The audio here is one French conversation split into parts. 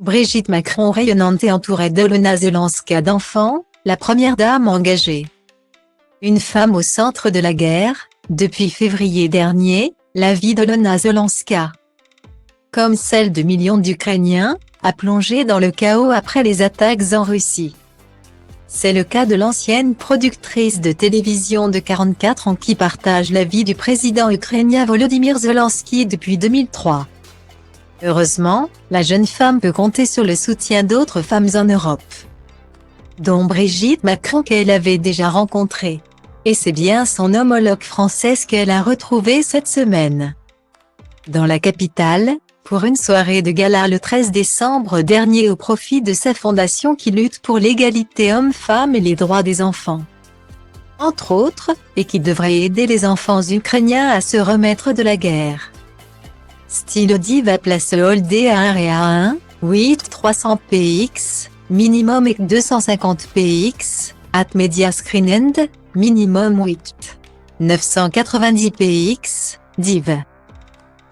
Brigitte Macron rayonnante et entourée d'Olena Zelenska d'enfants, la première dame engagée. Une femme au centre de la guerre, depuis février dernier, la vie d'Olena Zelenska, comme celle de millions d'Ukrainiens, a plongé dans le chaos après les attaques en Russie. C'est le cas de l'ancienne productrice de télévision de 44 ans qui partage la vie du président ukrainien Volodymyr Zelensky depuis 2003. Heureusement, la jeune femme peut compter sur le soutien d'autres femmes en Europe, dont Brigitte Macron qu'elle avait déjà rencontrée. Et c'est bien son homologue française qu'elle a retrouvée cette semaine dans la capitale, pour une soirée de gala le 13 décembre dernier au profit de sa fondation qui lutte pour l'égalité hommes-femmes et les droits des enfants, entre autres, et qui devrait aider les enfants ukrainiens à se remettre de la guerre. Style Diva place Holdé à 1 et à 1, 8 300 px, minimum et 250 px, at media screen end, minimum 8 990 px, div.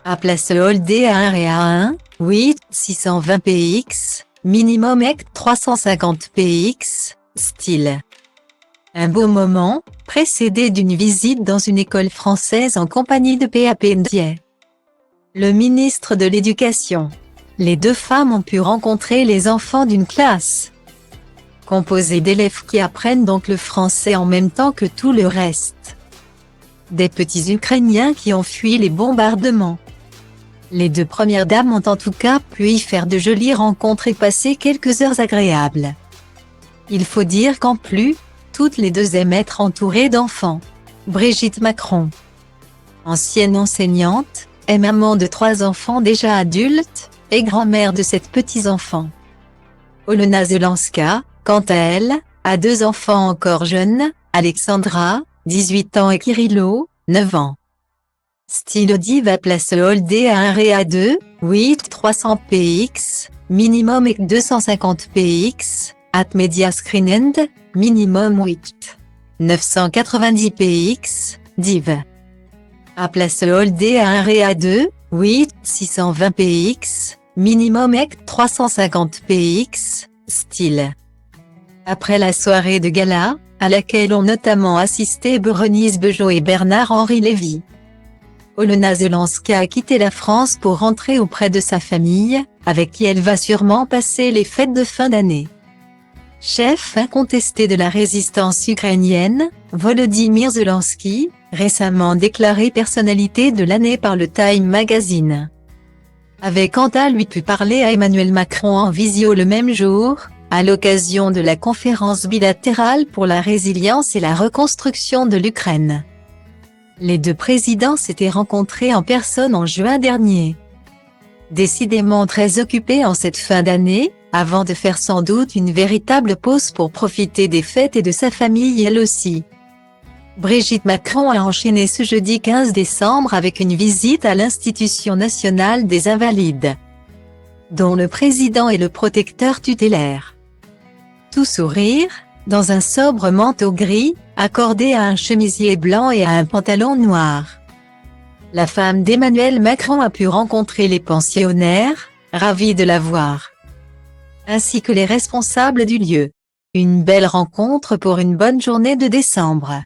À place Holdé à 1 et à 1, 8 620 px, minimum et 350 px, style. Un beau moment, précédé d'une visite dans une école française en compagnie de PAP Ndiaye, le ministre de l'Éducation. Les deux femmes ont pu rencontrer les enfants d'une classe composée d'élèves qui apprennent donc le français en même temps que tout le reste. Des petits Ukrainiens qui ont fui les bombardements. Les deux premières dames ont en tout cas pu y faire de jolies rencontres et passer quelques heures agréables. Il faut dire qu'en plus, toutes les deux aiment être entourées d'enfants. Brigitte Macron, ancienne enseignante, est maman de 3 enfants déjà adultes, et grand-mère de 7 petits-enfants. Olena Zelenska, quant à elle, a 2 enfants encore jeunes, Alexandra, 18 ans et Kirilo, 9 ans. Style Diva place Holdé à 1 et à 2, 8 300 px, minimum et 250 px, at media screen end, minimum 8 990 px, div. À place Holdé à 1 et à 2, 8 620 px, minimum et 350 px, style. Après la soirée de gala, à laquelle ont notamment assisté Bérénice Bejo et Bernard-Henri Lévy, Olena Zelenska a quitté la France pour rentrer auprès de sa famille, avec qui elle va sûrement passer les fêtes de fin d'année. Chef incontesté de la résistance ukrainienne, Volodymyr Zelensky, récemment déclaré personnalité de l'année par le Time Magazine, avait quant à lui pu parler à Emmanuel Macron en visio le même jour, à l'occasion de la conférence bilatérale pour la résilience et la reconstruction de l'Ukraine. Les deux présidents s'étaient rencontrés en personne en juin dernier. Décidément très occupés en cette fin d'année, avant de faire sans doute une véritable pause pour profiter des fêtes et de sa famille elle aussi. Brigitte Macron a enchaîné ce jeudi 15 décembre avec une visite à l'Institution nationale des Invalides, dont le président est le protecteur tutélaire. Tout sourire, dans un sobre manteau gris, accordé à un chemisier blanc et à un pantalon noir. La femme d'Emmanuel Macron a pu rencontrer les pensionnaires, ravis de la voir, ainsi que les responsables du lieu. Une belle rencontre pour une bonne journée de décembre.